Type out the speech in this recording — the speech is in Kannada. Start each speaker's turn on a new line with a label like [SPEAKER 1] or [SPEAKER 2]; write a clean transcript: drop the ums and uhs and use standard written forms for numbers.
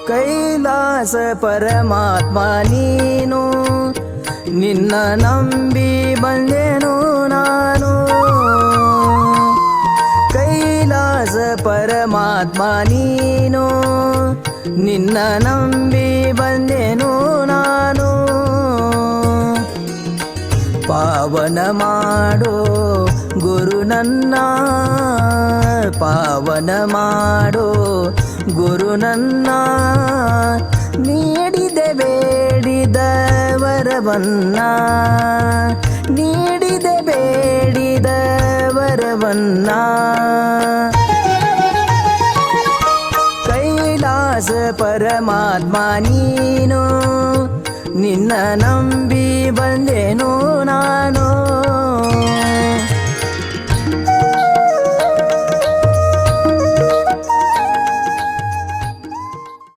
[SPEAKER 1] ಕೈಲಾಸ ಪರಮಾತ್ಮ ನೀನು, ನಿನ್ನ ನಂಬಿ ಬಂದೆನು ನಾನು. ಕೈಲಾಸ ಪರಮಾತ್ಮ ನೀನು, ನಿನ್ನ ನಂಬಿ ಬಂದೆನು ನಾನು. ಪಾವನ ಮಾಡೋ ಗುರು ನನ್ನ, ಪಾವನ ಮಾಡೋ ಗುರು ನನ್ನ. ನೀಡಿದೆ ಬೇಡಿದ ವರವನ್ನ, ನೀಡಿದೆ ಬೇಡಿದ ವರವನ್ನ. ಕೈಲಾಸ ಪರಮಾತ್ಮ ನೀನು, ನಿನ್ನ ನಂಬಿ ಬಂದೆನು ನಾನು.